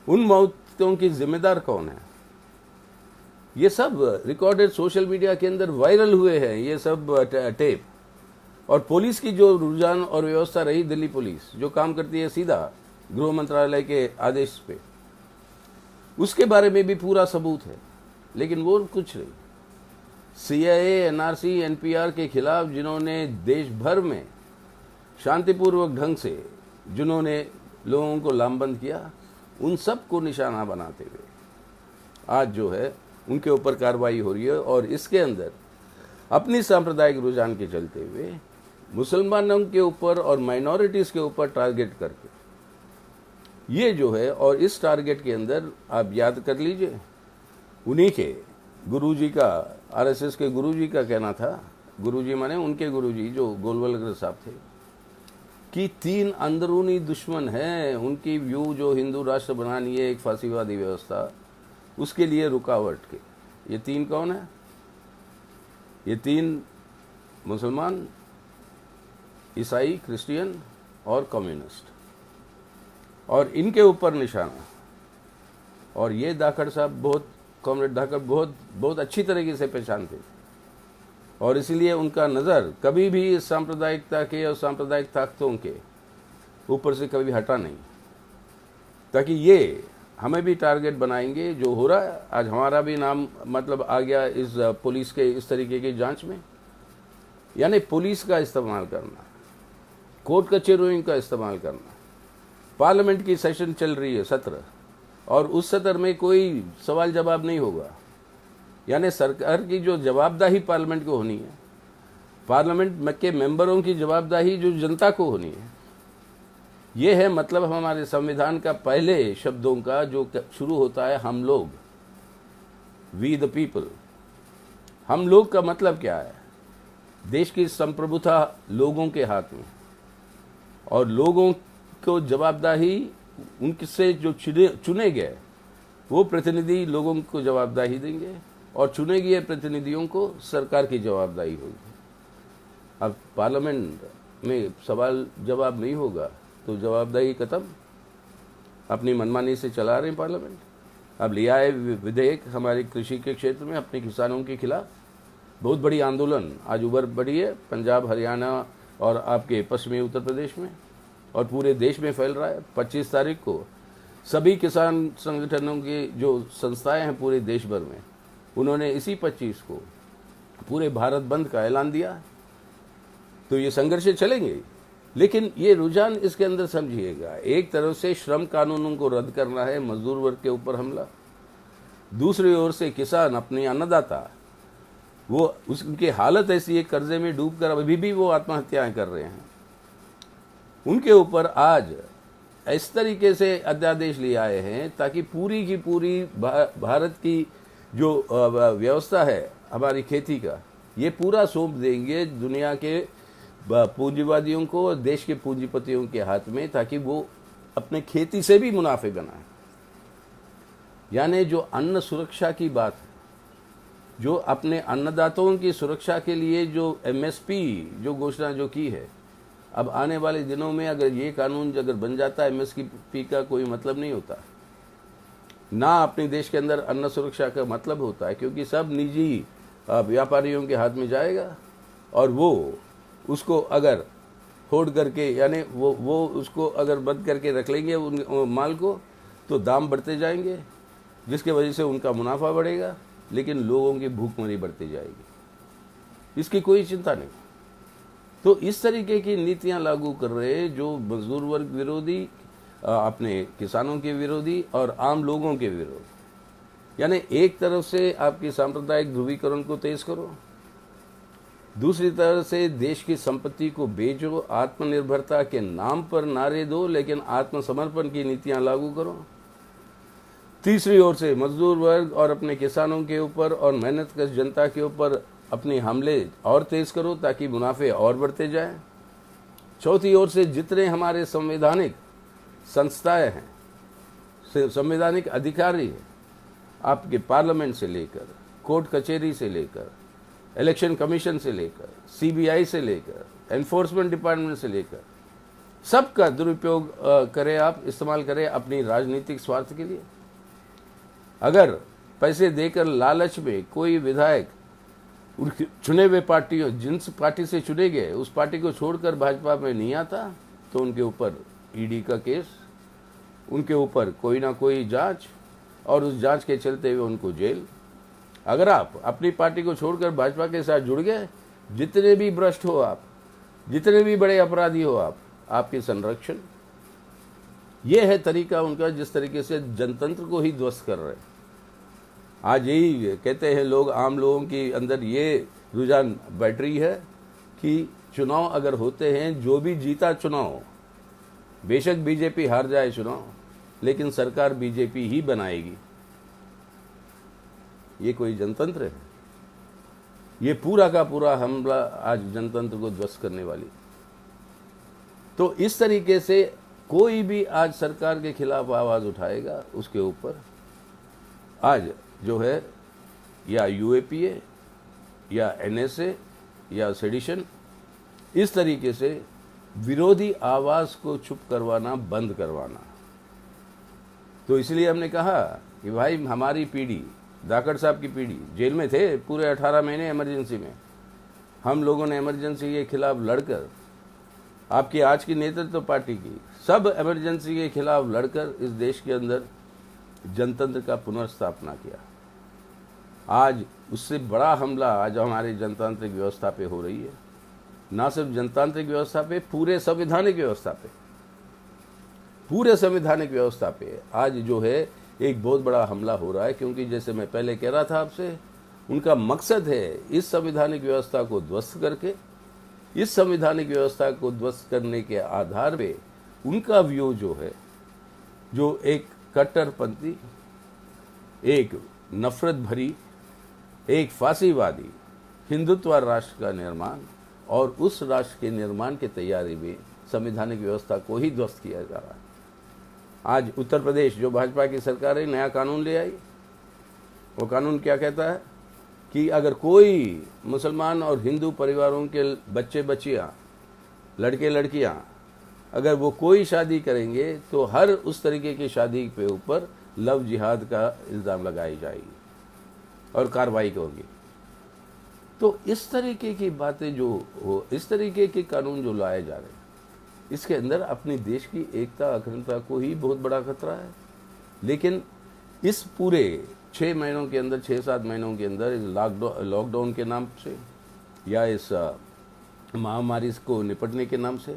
उन मौतों की जिम्मेदार कौन है? ये सब रिकॉर्डेड सोशल मीडिया के अंदर वायरल हुए हैं ये सब टेप। और पुलिस की जो रुझान और व्यवस्था रही, दिल्ली पुलिस जो काम करती है सीधा गृह मंत्रालय के आदेश पे, उसके बारे में भी पूरा सबूत है, लेकिन वो कुछ नहीं। सीआईए, एनआरसी, एनपीआर के खिलाफ जिन्होंने देश भर में शांतिपूर्वक ढंग से जिन्होंने लोगों को लामबंद किया, उन सब को निशाना बनाते हुए आज जो है उनके ऊपर कार्रवाई हो रही है। और इसके अंदर अपनी सांप्रदायिक रुझान के चलते हुए मुसलमानों के ऊपर और माइनॉरिटीज़ के ऊपर टारगेट करके ये जो है, और इस टारगेट के अंदर आप याद कर लीजिए, उन्हीं के गुरुजी का, आरएसएस के गुरुजी का कहना था, गुरुजी माने उनके गुरुजी जो गोलवलकर साहब थे, कि 3 अंदरूनी दुश्मन हैं उनकी व्यू जो हिंदू राष्ट्र बनानी है, एक फांसीवादी व्यवस्था, उसके लिए रुकावट के। ये 3 कौन है? ये 3 मुसलमान, ईसाई, क्रिश्चियन और कम्युनिस्ट, और इनके ऊपर निशाना। और ये धाकड़ साहब कॉमरेड धाकड़ बहुत अच्छी तरीके से पहचानते थे, और इसीलिए उनका नज़र कभी भी इस सांप्रदायिकता के और सांप्रदायिक ताकतों के ऊपर से कभी हटा नहीं, ताकि ये हमें भी टारगेट बनाएंगे। जो हो रहा है आज, हमारा भी नाम मतलब आ गया इस पुलिस के इस तरीके की जांच में। यानी पुलिस का इस्तेमाल करना, कोर्ट कचहरियों का इस्तेमाल करना, पार्लियामेंट की सेशन चल रही है, सत्र, और उस सत्र में कोई सवाल जवाब नहीं होगा। यानी सरकार की जो जवाबदेही पार्लियामेंट को होनी है, पार्लियामेंट के मेंबरों की जवाबदेही जो जनता को होनी है, ये है मतलब हमारे संविधान का पहले शब्दों का जो शुरू होता है, हम लोग, वी द पीपल। हम लोग का मतलब क्या है? देश की संप्रभुता लोगों के हाथ में, और लोगों को जवाबदेही उनसे जो चुने गए वो प्रतिनिधि लोगों को जवाबदेही देंगे, और चुने गए प्रतिनिधियों को सरकार की जवाबदेही होगी। अब पार्लियामेंट में सवाल जवाब नहीं होगा तो जवाबदेही खत्म। अपनी मनमानी से चला रहे हैं पार्लियामेंट। अब लिया है विधेयक हमारे कृषि के क्षेत्र में अपने किसानों के खिलाफ, बहुत बड़ी आंदोलन आज उभर पड़ी है पंजाब, हरियाणा और आपके पश्चिमी उत्तर प्रदेश में, और पूरे देश में फैल रहा है। 25 तारीख को सभी किसान संगठनों की जो संस्थाएं हैं पूरे देश भर में, उन्होंने इसी 25 को पूरे भारत बंद का ऐलान दिया। तो ये संघर्ष चलेंगे, लेकिन ये रुझान इसके अंदर समझिएगा, एक तरफ से श्रम कानूनों को रद्द करना है, मजदूर वर्ग के ऊपर हमला, दूसरी ओर से किसान अपने अन्नदाता, वो उसकी हालत ऐसी है, कर्जे में डूबकर अभी भी वो आत्महत्याएं कर रहे हैं, उनके ऊपर आज इस तरीके से अध्यादेश ले आए हैं ताकि पूरी की पूरी भारत की जो व्यवस्था है हमारी खेती का, ये पूरा सौंप देंगे दुनिया के पूंजीवादियों को, देश के पूंजीपतियों के हाथ में, ताकि वो अपने खेती से भी मुनाफे बनाएं। यानी जो अन्न सुरक्षा की बात है, जो अपने अन्नदाताओं की सुरक्षा के लिए जो एमएसपी जो घोषणा जो की है, अब आने वाले दिनों में अगर ये कानून अगर बन जाता है, एमएसपी का कोई मतलब नहीं होता। ना अपने देश के अंदर अन्न सुरक्षा का मतलब होता है, क्योंकि सब निजी व्यापारियों के हाथ में जाएगा और वो उसको अगर होल्ड करके, यानी वो उसको अगर बंद करके रख लेंगे उन माल को, तो दाम बढ़ते जाएंगे, जिसके वजह से उनका मुनाफा बढ़ेगा, लेकिन लोगों की भूखमरी बढ़ती जाएगी। इसकी कोई चिंता नहीं। तो इस तरीके की नीतियां लागू कर रहे हैं जो मजदूर वर्ग विरोधी, अपने किसानों के विरोधी और आम लोगों के विरोधी। यानी एक तरफ से आपकी सांप्रदायिक ध्रुवीकरण को तेज करो, दूसरी तरफ से देश की संपत्ति को बेचो, आत्मनिर्भरता के नाम पर नारे दो लेकिन आत्मसमर्पण की नीतियां लागू करो। तीसरी ओर से मजदूर वर्ग और अपने किसानों के ऊपर और मेहनतकश जनता के ऊपर अपने हमले और तेज करो ताकि मुनाफे और बढ़ते जाएं। चौथी ओर से जितने हमारे संवैधानिक संस्थाएं हैं, संवैधानिक अधिकारी हैं, आपके पार्लियामेंट से लेकर कोर्ट कचहरी से लेकर इलेक्शन कमीशन से लेकर सीबीआई से लेकर एनफोर्समेंट डिपार्टमेंट से लेकर सबका दुरुपयोग करें, आप इस्तेमाल करें अपनी राजनीतिक स्वार्थ के लिए। अगर पैसे देकर लालच में कोई विधायक चुने हुए पार्टियों, जिस पार्टी से चुने गए उस पार्टी को छोड़कर भाजपा में नहीं आता, तो उनके ऊपर ईडी का केस, उनके ऊपर कोई ना कोई जांच और उस जांच के चलते हुए उनको जेल। अगर आप अपनी पार्टी को छोड़कर भाजपा के साथ जुड़ गए, जितने भी भ्रष्ट हो आप, जितने भी बड़े अपराधी हो आप, आपके संरक्षण। ये है तरीका उनका, जिस तरीके से जनतंत्र को ही ध्वस्त कर रहे हैं। आज यही कहते हैं लोग, आम लोगों के अंदर ये रुझान बैठ रही है कि चुनाव अगर होते हैं, जो भी जीता चुनाव, बेशक बीजेपी हार जाए चुनाव, लेकिन सरकार बीजेपी ही बनाएगी। ये कोई जनतंत्र है? ये पूरा का पूरा हमला आज जनतंत्र को ध्वस्त करने वाली। तो इस तरीके से कोई भी आज सरकार के खिलाफ आवाज उठाएगा, उसके ऊपर आज जो है या यूएपीए या एनएसए या सेडिशन, इस तरीके से विरोधी आवाज को चुप करवाना, बंद करवाना। तो इसलिए हमने कहा कि भाई हमारी पीढ़ी, धाकड़ साहब की पीढ़ी जेल में थे पूरे 18 महीने इमरजेंसी में। हम लोगों ने इमरजेंसी के खिलाफ लड़कर, आपकी आज की नेतृत्व पार्टी की सब इमरजेंसी के खिलाफ लड़कर इस देश के अंदर जनतंत्र का पुनर्स्थापना किया। आज उससे बड़ा हमला आज हमारे जनतांत्रिक व्यवस्था पे हो रही है। ना सिर्फ जनतांत्रिक व्यवस्था पे, पूरे संवैधानिक व्यवस्था पे, पूरे संवैधानिक व्यवस्था पे आज जो है एक बहुत बड़ा हमला हो रहा है। क्योंकि जैसे मैं पहले कह रहा था आपसे, उनका मकसद है इस संवैधानिक व्यवस्था को ध्वस्त करके, इस संवैधानिक व्यवस्था को ध्वस्त करने के आधार पे उनका व्यू जो है, जो एक कट्टरपंथी, एक नफरत भरी, एक फांसीवादी हिंदुत्व राष्ट्र का निर्माण, और उस राष्ट्र के निर्माण की तैयारी में संवैधानिक व्यवस्था को ही ध्वस्त किया जा रहा है। आज उत्तर प्रदेश जो भाजपा की सरकार है, नया कानून ले आई। वो कानून क्या कहता है कि अगर कोई मुसलमान और हिंदू परिवारों के बच्चे बच्चियां, लड़के लड़कियां, अगर वो कोई शादी करेंगे तो हर उस तरीके की शादी पे ऊपर लव जिहाद का इल्ज़ाम लगाई जाएगी और कार्रवाई होगी। तो इस तरीके की बातें जो हो, इस तरीके के कानून जो लाए जा रहे हैं, इसके अंदर अपने देश की एकता, अखंडता को ही बहुत बड़ा खतरा है। लेकिन इस पूरे 6 महीनों के अंदर, 6-7 महीनों के अंदर इस लॉकडाउन के नाम से या इस महामारी को निपटने के नाम से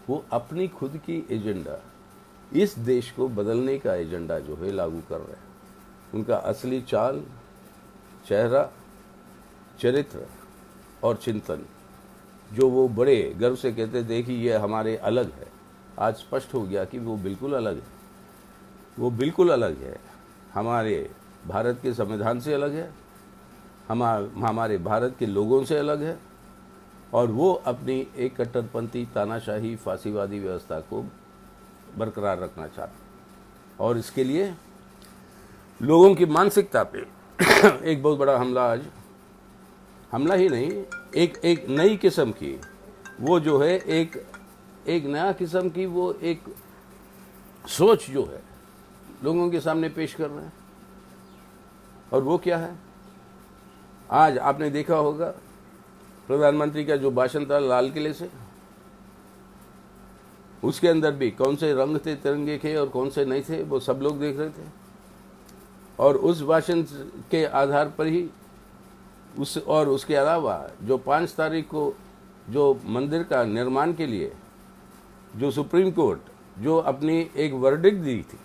वो अपनी खुद की एजेंडा, इस देश को बदलने का एजेंडा जो है लागू कर रहे हैं। उनका असली चाल, चेहरा, चरित्र और चिंतन, जो वो बड़े गर्व से कहते थे कि ये हमारे अलग है, आज स्पष्ट हो गया कि वो बिल्कुल अलग है। वो बिल्कुल अलग है, हमारे भारत के संविधान से अलग है, हमारे भारत के लोगों से अलग है, और वो अपनी एक कट्टरपंथी, तानाशाही, फांसीवादी व्यवस्था को बरकरार रखना चाहते। और इसके लिए लोगों की मानसिकता पे एक बहुत बड़ा हमला, आज हमला ही नहीं, एक नई किस्म की, वो जो है एक नया किस्म की वो एक सोच जो है लोगों के सामने पेश कर रहे हैं। और वो क्या है? आज आपने देखा होगा प्रधानमंत्री का जो भाषण था लाल किले से, उसके अंदर भी कौन से रंग थे, तिरंगे के और कौन से नहीं थे, वो सब लोग देख रहे थे। और उस भाषण के आधार पर ही उसके अलावा जो 5 तारीख को जो मंदिर का निर्माण के लिए जो सुप्रीम कोर्ट जो अपनी एक वर्डिक्ट दी थी,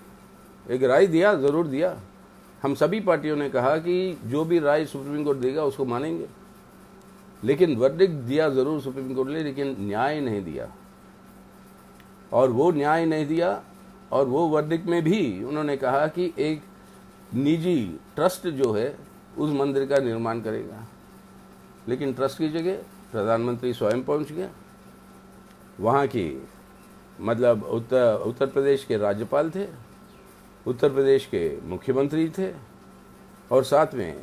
एक राय दिया, ज़रूर दिया। हम सभी पार्टियों ने कहा कि जो भी राय सुप्रीम कोर्ट देगा उसको मानेंगे, लेकिन वर्डिक्ट दिया ज़रूर सुप्रीम कोर्ट ने, लेकिन न्याय नहीं दिया। और वो न्याय नहीं दिया, और वो वर्डिक्ट में भी उन्होंने कहा कि एक निजी ट्रस्ट जो है उस मंदिर का निर्माण करेगा। लेकिन ट्रस्ट की जगह प्रधानमंत्री स्वयं पहुंच गया। वहाँ की मतलब उत्तर प्रदेश के राज्यपाल थे, उत्तर प्रदेश के मुख्यमंत्री थे, और साथ में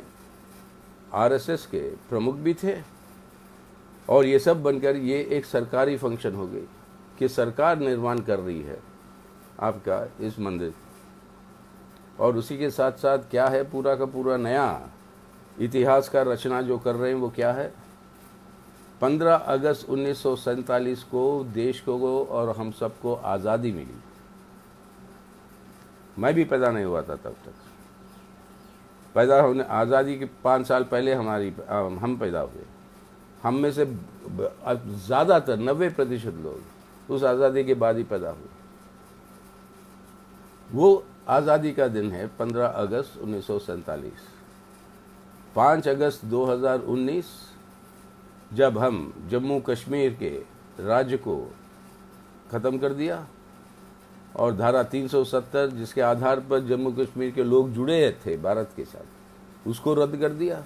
आरएसएस के प्रमुख भी थे। और ये सब बनकर ये एक सरकारी फंक्शन हो गई कि सरकार निर्माण कर रही है आपका इस मंदिर। और उसी के साथ साथ क्या है, पूरा का पूरा नया इतिहास का रचना जो कर रहे हैं वो क्या है? 15 अगस्त 1947 को देश को और हम सबको आज़ादी मिली। मैं भी पैदा नहीं हुआ था तब तक। पैदा होने आज़ादी के 5 साल पहले हम पैदा हुए। हम में से ज़्यादातर 90% लोग उस आज़ादी के बाद ही पैदा हुए। वो आज़ादी का दिन है 15 अगस्त 1947। 5 अगस्त 2019 जब हम जम्मू कश्मीर के राज्य को ख़त्म कर दिया और धारा 370 जिसके आधार पर जम्मू कश्मीर के लोग जुड़े थे भारत के साथ, उसको रद्द कर दिया।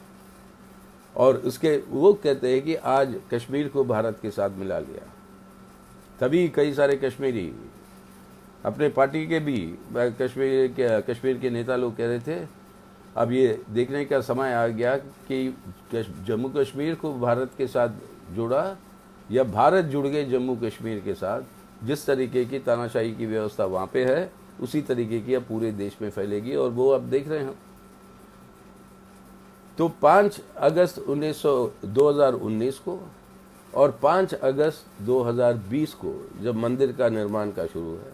और उसके वो कहते हैं कि आज कश्मीर को भारत के साथ मिला लिया। तभी कई सारे कश्मीरी अपने पार्टी के भी कश्मीर के नेता लोग कह रहे थे अब ये देखने का समय आ गया कि जम्मू कश्मीर को भारत के साथ जुड़ा या भारत जुड़ गए जम्मू कश्मीर के साथ। जिस तरीके की तानाशाही की व्यवस्था वहाँ पे है उसी तरीके की अब पूरे देश में फैलेगी, और वो अब देख रहे हैं। तो 5 अगस्त 2019 को और 5 अगस्त 2020 को जब मंदिर का निर्माण का शुरू है,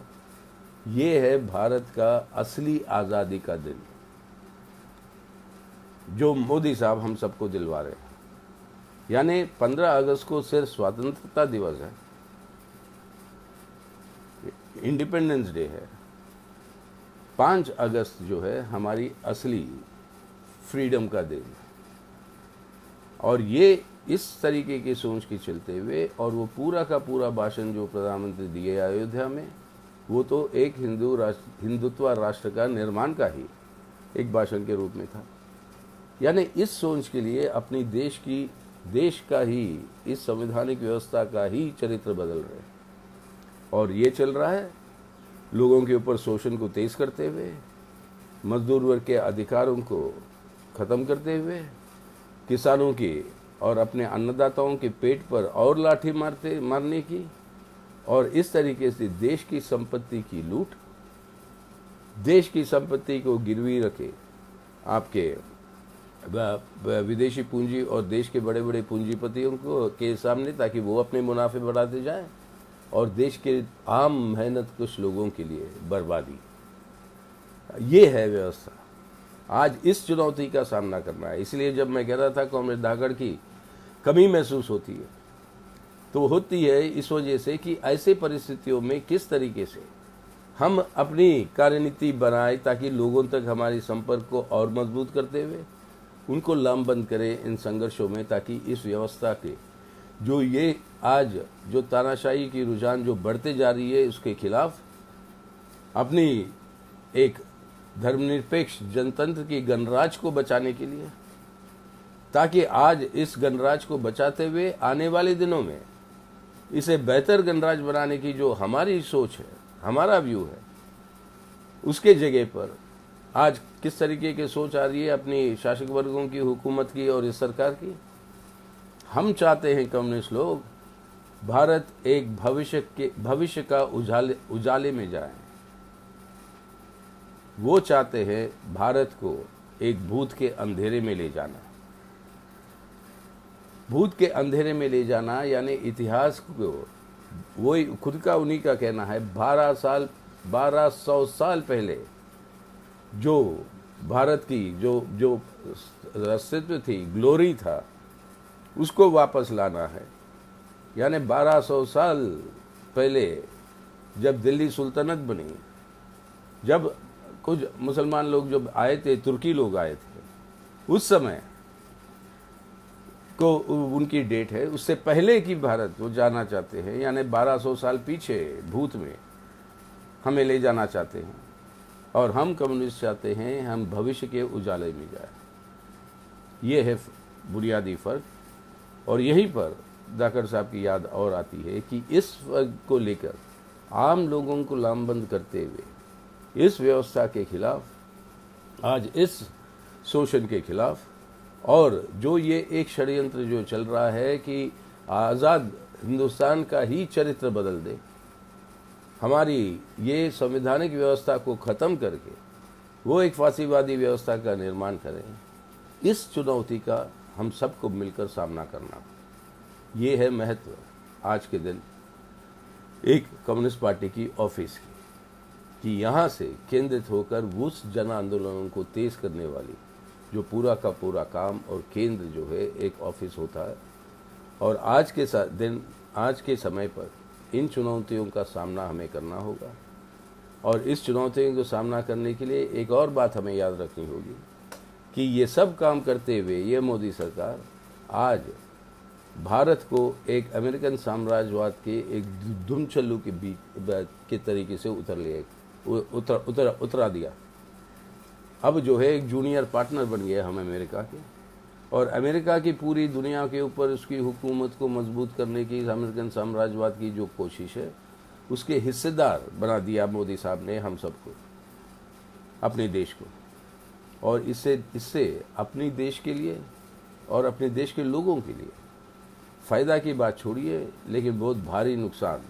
ये है भारत का असली आज़ादी का दिन जो मोदी साहब हम सबको दिलवा रहे हैं। यानी 15 अगस्त को सिर्फ स्वतंत्रता दिवस है, इंडिपेंडेंस डे है। 5 अगस्त जो है हमारी असली फ्रीडम का दिन। और ये इस तरीके की सोच के चलते हुए, और वो पूरा का पूरा भाषण जो प्रधानमंत्री दिए अयोध्या में, वो तो एक हिंदुत्व राष्ट्र का निर्माण का ही एक भाषण के रूप में था। यानी इस सोच के लिए अपनी देश का ही, इस संवैधानिक व्यवस्था का ही चरित्र बदल रहे हैं। और ये चल रहा है लोगों के ऊपर शोषण को तेज करते हुए, मजदूर वर्ग के अधिकारों को ख़त्म करते हुए, किसानों की और अपने अन्नदाताओं के पेट पर और लाठी मारने की, और इस तरीके से देश की संपत्ति की लूट, देश की संपत्ति को गिरवी रखे आपके विदेशी पूंजी और देश के बड़े बड़े पूंजीपतियों को के सामने, ताकि वो अपने मुनाफे बढ़ाते जाएं, और देश के आम मेहनत कुछ लोगों के लिए बर्बादी। ये है व्यवस्था। आज इस चुनौती का सामना करना है। इसलिए जब मैं कह रहा था कॉमरेड धाकड़ की कमी महसूस होती है, तो होती है इस वजह से कि ऐसे परिस्थितियों में किस तरीके से हम अपनी कार्यनीति बनाएं ताकि लोगों तक हमारे संपर्क को और मजबूत करते हुए उनको लामबंद करें इन संघर्षों में, ताकि इस व्यवस्था के जो ये आज जो तानाशाही की रुझान जो बढ़ते जा रही है उसके खिलाफ अपनी एक धर्मनिरपेक्ष जनतंत्र की गणराज को बचाने के लिए, ताकि आज इस गणराज को बचाते हुए आने वाले दिनों में इसे बेहतर गणराज बनाने की जो हमारी सोच है, हमारा व्यू है, उसके जगह पर आज किस तरीके की सोच आ रही है अपनी शासक वर्गों की, हुकूमत की और इस सरकार की। हम चाहते हैं कम्युनिस्ट लोग भारत एक भविष्य का उजाले में जाए। वो चाहते हैं भारत को एक भूत के अंधेरे में ले जाना। भूत के अंधेरे में ले जाना यानी इतिहास को, वो खुद का उन्हीं का कहना है, 1200 साल पहले जो भारत की जो अस्तित्व थी, ग्लोरी था, उसको वापस लाना है। यानी 1200 साल पहले जब दिल्ली सुल्तनत बनी, जब कुछ मुसलमान लोग जब आए थे, तुर्की लोग आए थे, उस समय को उनकी डेट है, उससे पहले की भारत वो जाना चाहते हैं। यानी 1200 साल पीछे भूत में हमें ले जाना चाहते हैं। और हम कम्युनिस्ट चाहते हैं हम भविष्य के उजाले में जाए। ये है बुनियादी फ़र्क। और यहीं पर धाकड़ साहब की याद और आती है कि इस फ़र्क को लेकर आम लोगों को लामबंद करते हुए इस व्यवस्था के खिलाफ, आज इस शोषण के खिलाफ, और जो ये एक षड्यंत्र जो चल रहा है कि आज़ाद हिंदुस्तान का ही चरित्र बदल दे, हमारी ये संवैधानिक व्यवस्था को ख़त्म करके वो एक फांसीवादी व्यवस्था का निर्माण करें, इस चुनौती का हम सबको मिलकर सामना करना। ये है महत्व आज के दिन एक कम्युनिस्ट पार्टी की ऑफिस की, कि यहाँ से केंद्रित होकर उस जन आंदोलनों को तेज़ करने वाली जो पूरा का पूरा काम और केंद्र जो है एक ऑफिस होता है। और आज के दिन, आज के समय पर इन चुनौतियों का सामना हमें करना होगा। और इस चुनौतियों को सामना करने के लिए एक और बात हमें याद रखनी होगी कि ये सब काम करते हुए ये मोदी सरकार आज भारत को एक अमेरिकन साम्राज्यवाद के एक धुमचल्लू के बीच के तरीके से उतरा दिया। अब जो है एक जूनियर पार्टनर बन गया हम अमेरिका के, और अमेरिका की पूरी दुनिया के ऊपर उसकी हुकूमत को मजबूत करने की अमेरिकन साम्राज्यवाद की जो कोशिश है, उसके हिस्सेदार बना दिया मोदी साहब ने हम सबको, अपने देश को। और इससे अपने देश के लिए और अपने देश के लोगों के लिए फ़ायदा की बात छोड़िए, लेकिन बहुत भारी नुकसान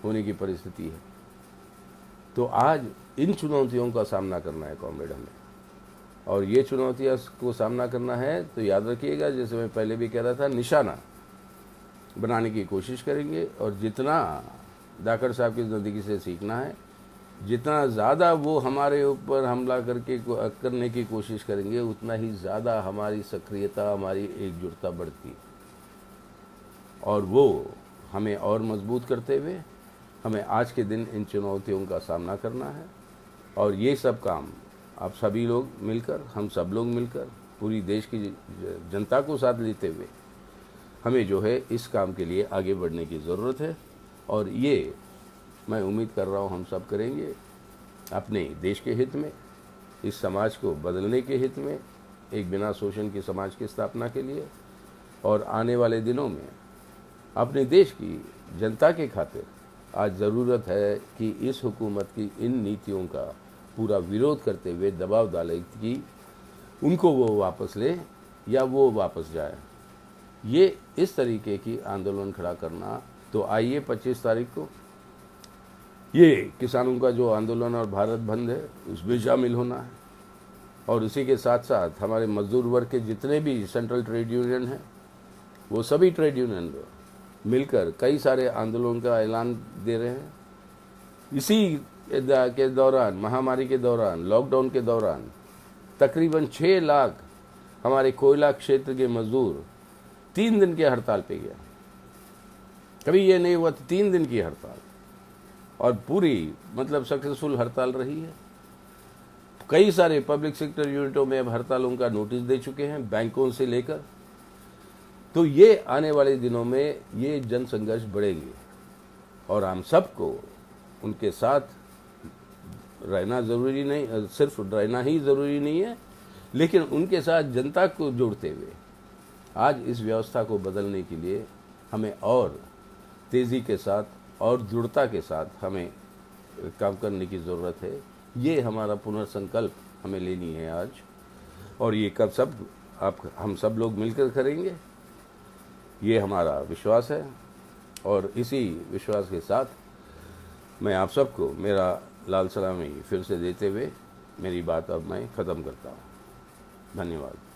होने की परिस्थिति है। तो आज इन चुनौतियों का सामना करना है कॉमरेड हमें, और ये चुनौतियां को सामना करना है तो याद रखिएगा, जैसे मैं पहले भी कह रहा था, निशाना बनाने की कोशिश करेंगे। और जितना धाकड़ साहब की ज़िंदगी से सीखना है, जितना ज़्यादा वो हमारे ऊपर हमला करने की कोशिश करेंगे, उतना ही ज़्यादा हमारी सक्रियता, हमारी एकजुटता बढ़ती है। और वो हमें और मजबूत करते हुए हमें आज के दिन इन चुनौतियों का सामना करना है। और ये सब काम आप सभी लोग मिलकर, हम सब लोग मिलकर, पूरी देश की जनता को साथ लेते हुए हमें जो है इस काम के लिए आगे बढ़ने की ज़रूरत है। और ये मैं उम्मीद कर रहा हूँ हम सब करेंगे अपने देश के हित में, इस समाज को बदलने के हित में, एक बिना शोषण के समाज की स्थापना के लिए। और आने वाले दिनों में अपने देश की जनता के खातिर आज ज़रूरत है कि इस हुकूमत की इन नीतियों का पूरा विरोध करते हुए दबाव डाले कि उनको वो वापस ले या वो वापस जाए। ये इस तरीके की आंदोलन खड़ा करना, तो आइए 25 तारीख को ये किसानों का जो आंदोलन और भारत बंद है उसमें शामिल होना है। और उसी के साथ साथ हमारे मजदूर वर्ग के जितने भी सेंट्रल ट्रेड यूनियन हैं, वो सभी ट्रेड यूनियन मिलकर कई सारे आंदोलन का ऐलान दे रहे हैं। इसी के दौरान, महामारी के दौरान, लॉकडाउन के दौरान तकरीबन 6 लाख हमारे कोयला क्षेत्र के मजदूर 3 दिन के हड़ताल पे गया। कभी ये नहीं हुआ, 3 दिन की हड़ताल, और पूरी मतलब सक्सेसफुल हड़ताल रही है। कई सारे पब्लिक सेक्टर यूनिटों में अब हड़तालों का नोटिस दे चुके हैं, बैंकों से लेकर। तो ये आने वाले दिनों में ये जन संघर्ष बढ़ेंगे और हम सबको उनके साथ रहना ज़रूरी नहीं, सिर्फ रहना ही ज़रूरी नहीं है, लेकिन उनके साथ जनता को जोड़ते हुए आज इस व्यवस्था को बदलने के लिए हमें और तेज़ी के साथ और दृढ़ता के साथ हमें काम करने की ज़रूरत है। ये हमारा पुनर्संकल्प हमें लेनी है आज, और ये कब सब हम सब लोग मिलकर करेंगे, ये हमारा विश्वास है। और इसी विश्वास के साथ मैं आप सबको मेरा लाल सलामी फिर से देते हुए मेरी बात अब मैं ख़त्म करता हूँ। धन्यवाद।